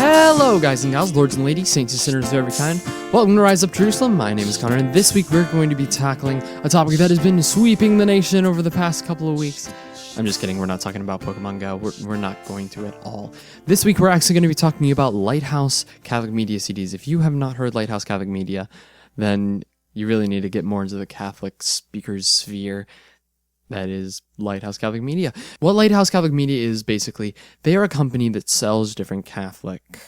Hello guys and gals, lords and ladies, saints and sinners of every kind. Welcome to Rise Up Jerusalem. My name is Connor, and this week we're going to be tackling a topic that has been sweeping the nation over the past couple of weeks. I'm just kidding, we're not talking about Pokemon Go, we're not going to at all. This week we're actually going to be talking about Lighthouse Catholic Media CDs. If you have not heard Lighthouse Catholic Media, then you really need to get more into the Catholic speakers sphere. That is Lighthouse Catholic Media. What Lighthouse Catholic Media is, basically, they are a company that sells different Catholic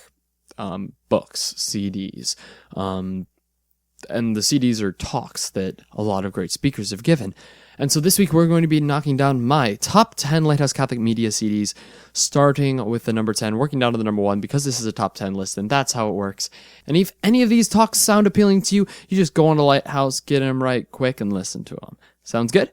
books, CDs. And the CDs are talks that a lot of great speakers have given. And so this week we're going to be knocking down my top 10 Lighthouse Catholic Media CDs, starting with the number 10, working down to the number 1, because this is a top 10 list, and that's how it works. And if any of these talks sound appealing to you, you just go on to Lighthouse, get them right quick, and listen to them. Sounds good?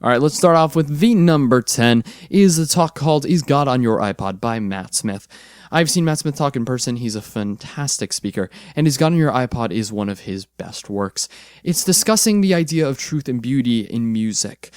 All right, let's start off with the number 10, is a talk called Is God on Your iPod by Matt Smith. I've seen Matt Smith talk in person. He's a fantastic speaker, and Is God on Your iPod is one of his best works. It's discussing the idea of truth and beauty in music,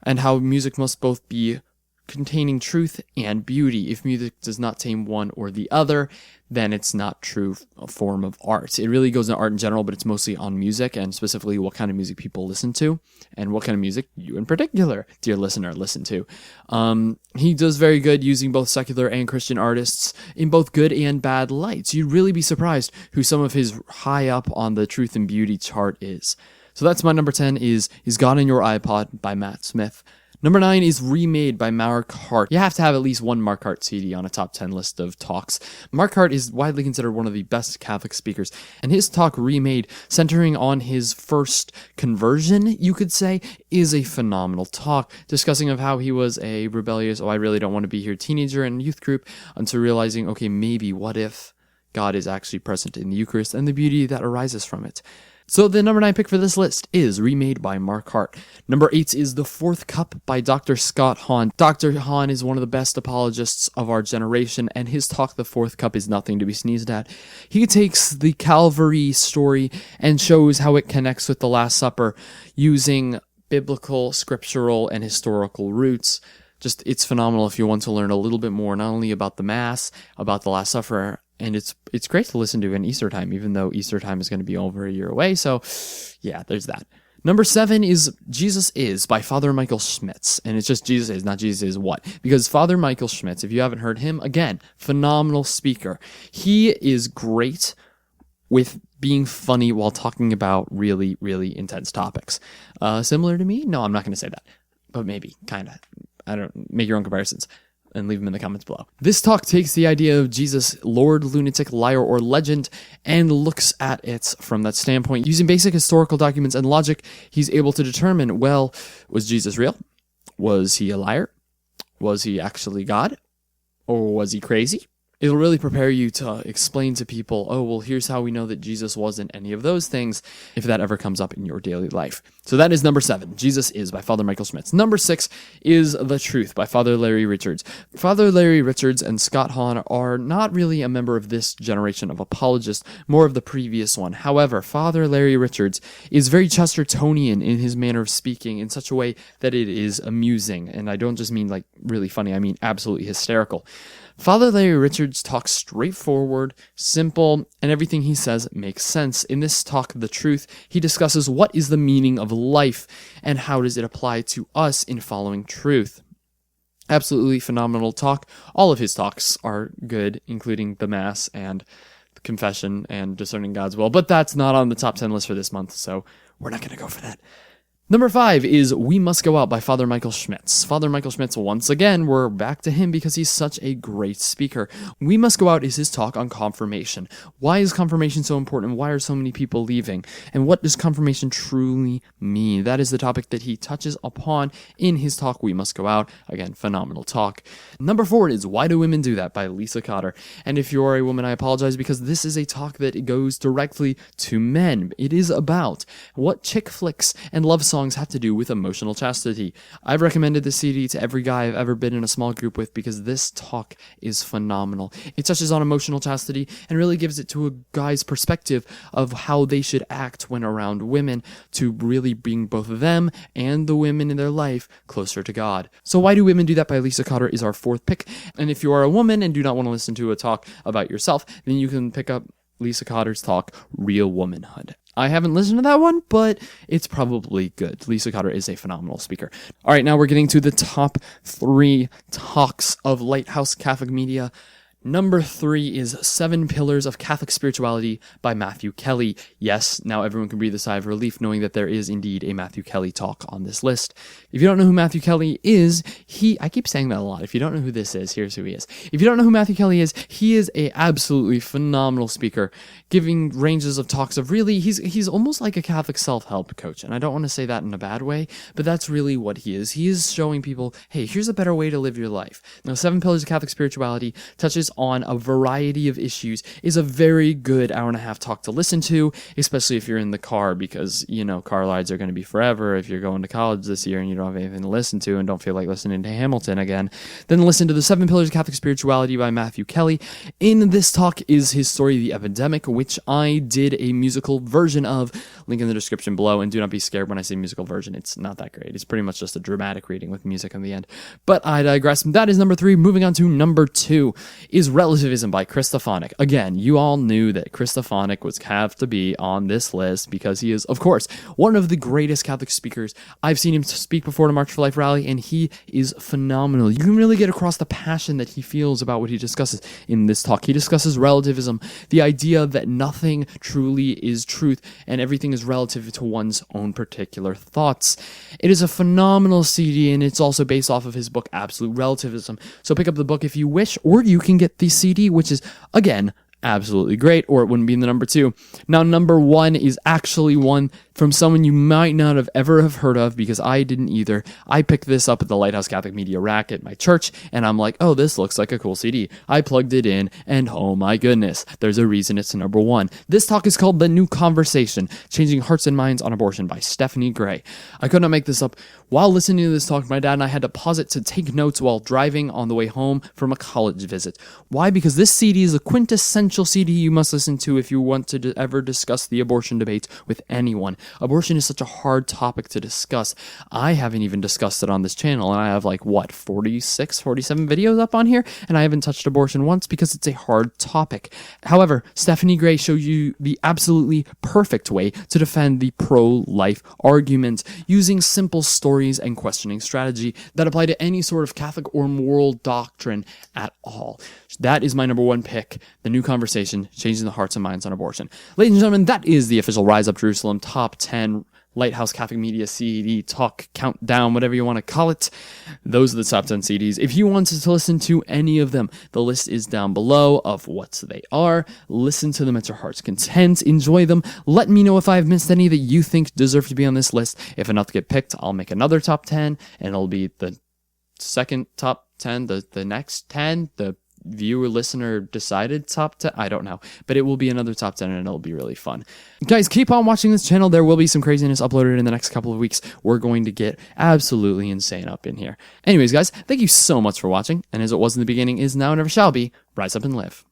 and how music must both be containing truth and beauty. If music does not tame one or the other, then it's not true form of art. It really goes into art in general, but it's mostly on music, and specifically what kind of music people listen to, and what kind of music you in particular, dear listener, listen to. He does very good using both secular and Christian artists in both good and bad lights. You'd really be surprised who some of his high up on the truth and beauty chart is. So that's my number 10, is God on Your iPod by Matt Smith. Number 9 is Remade by Mark Hart. You have to have at least one Mark Hart CD on a top 10 list of talks. Mark Hart is widely considered one of the best Catholic speakers, and his talk Remade, centering on his first conversion, you could say, is a phenomenal talk, discussing of how he was a rebellious, I really don't want to be here teenager and youth group, until realizing, okay, maybe what if God is actually present in the Eucharist and the beauty that arises from it. So the number 9 pick for this list is Remade by Mark Hart. Number 8 is The Fourth Cup by Dr. Scott Hahn. Dr. Hahn is one of the best apologists of our generation, and his talk, The Fourth Cup, is nothing to be sneezed at. He takes the Calvary story and shows how it connects with the Last Supper using biblical, scriptural, and historical roots. It's phenomenal if you want to learn a little bit more, not only about the Mass, about the Last Supper, and it's great to listen to in Easter time, even though Easter time is going to be over a year away. So, yeah, there's that. Number 7 is Jesus Is by Father Michael Schmitz. And it's just Jesus Is, not Jesus Is What. Because Father Michael Schmitz, if you haven't heard him, again, phenomenal speaker. He is great with being funny while talking about really, really intense topics. Similar to me? No, I'm not going to say that. But maybe, kind of. I don't, make your own comparisons and leave them in the comments below. This talk takes the idea of Jesus, Lord, lunatic, liar, or legend, and looks at it from that standpoint. Using basic historical documents and logic, he's able to determine, well, was Jesus real? Was he a liar? Was he actually God? Or was he crazy? It'll really prepare you to explain to people, oh, well, here's how we know that Jesus wasn't any of those things, if that ever comes up in your daily life. So that is number 7, Jesus Is by Father Michael Schmitz. Number 6 is The Truth by Father Larry Richards. Father Larry Richards and Scott Hahn are not really a member of this generation of apologists, more of the previous one. However, Father Larry Richards is very Chestertonian in his manner of speaking in such a way that it is amusing. And I don't just mean like really funny, I mean absolutely hysterical. Father Larry Richards talks straightforward, simple, and everything he says makes sense. In this talk, The Truth, he discusses what is the meaning of life and how does it apply to us in following truth. Absolutely phenomenal talk. All of his talks are good, including the Mass and the Confession and Discerning God's Will, but that's not on the top 10 list for this month, so we're not going to go for that. Number 5 is We Must Go Out by Father Michael Schmitz. Father Michael Schmitz, once again, we're back to him because he's such a great speaker. We Must Go Out is his talk on confirmation. Why is confirmation so important? Why are so many people leaving? And what does confirmation truly mean? That is the topic that he touches upon in his talk, We Must Go Out. Again, phenomenal talk. Number 4 is Why Do Women Do That by Lisa Cotter. And if you're a woman, I apologize because this is a talk that goes directly to men. It is about what chick flicks and love songs songs have to do with emotional chastity. I've recommended this CD to every guy I've ever been in a small group with because this talk is phenomenal. It touches on emotional chastity and really gives it to a guy's perspective of how they should act when around women to really bring both of them and the women in their life closer to God. So Why Do Women Do That by Lisa Cotter is our fourth pick. And if you are a woman and do not want to listen to a talk about yourself, then you can pick up Lisa Cotter's talk, Real Womanhood. I haven't listened to that one, but it's probably good. Lisa Cotter is a phenomenal speaker. All right, now we're getting to the top 3 talks of Lighthouse Catholic Media. Number 3 is 7 Pillars of Catholic Spirituality by Matthew Kelly. Yes, now everyone can breathe a sigh of relief knowing that there is indeed a Matthew Kelly talk on this list. If you don't know who Matthew Kelly is, I keep saying that a lot. If you don't know who this is, here's who he is. If you don't know who Matthew Kelly is, he is a absolutely phenomenal speaker, giving ranges of talks of really, he's almost like a Catholic self-help coach. And I don't want to say that in a bad way, but that's really what he is. He is showing people, hey, here's a better way to live your life. Now, 7 Pillars of Catholic Spirituality touches on a variety of issues, is a very good hour-and-a-half talk to listen to, especially if you're in the car, because, car rides are going to be forever. If you're going to college this year and you don't have anything to listen to and don't feel like listening to Hamilton again, then listen to the 7 Pillars of Catholic Spirituality by Matthew Kelly. In this talk is his story, The Epidemic, which I did a musical version of. Link in the description below, and do not be scared when I say musical version. It's not that great. It's pretty much just a dramatic reading with music in the end. But I digress. That is number 3. Moving on to number 2 is Relativism by Stefanick. Again, you all knew that Stefanick would have to be on this list because he is, of course, one of the greatest Catholic speakers. I've seen him speak before the March for Life rally, and he is phenomenal. You can really get across the passion that he feels about what he discusses in this talk. He discusses relativism, the idea that nothing truly is truth and everything is relative to one's own particular thoughts. It is a phenomenal CD, and it's also based off of his book, Absolute Relativism. So pick up the book if you wish, or you can get the CD, which is, again, absolutely great, or it wouldn't be in the number 2. Now, number 1 is actually one from someone you might not have ever have heard of, because I didn't either. I picked this up at the Lighthouse Catholic Media rack at my church, and I'm like, oh, this looks like a cool CD. I plugged it in, and oh my goodness, there's a reason it's number 1. This talk is called The New Conversation, Changing Hearts and Minds on Abortion by Stephanie Gray. I could not make this up. While listening to this talk, my dad and I had to pause it to take notes while driving on the way home from a college visit. Why? Because this CD is a quintessential CD you must listen to if you want to ever discuss the abortion debate with anyone. Abortion is such a hard topic to discuss. I haven't even discussed it on this channel, and I have 46, 47 videos up on here, and I haven't touched abortion once because it's a hard topic. However, Stephanie Gray shows you the absolutely perfect way to defend the pro-life argument using simple stories and questioning strategy that apply to any sort of Catholic or moral doctrine at all. That is my number 1 pick, The New Conversation, Changing the Hearts and Minds on Abortion. Ladies and gentlemen, that is the official Rise Up Jerusalem Top 10 Lighthouse Catholic Media CD Talk Countdown, whatever you want to call it. Those are the top 10 CDs. If you wanted to listen to any of them, the list is down below of what they are. Listen to them at your heart's content. Enjoy them. Let me know if I've missed any that you think deserve to be on this list. If enough to get picked, I'll make another top 10, and it'll be the second top 10, the next 10, the viewer listener decided top 10, I don't know, but it will be another top 10, and it'll be really fun. Guys, keep on watching this channel. There will be some craziness uploaded in the next couple of weeks. We're going to get absolutely insane up in here. Anyways, guys, thank you so much for watching, and as it was in the beginning, is now, and never shall be, rise up and live.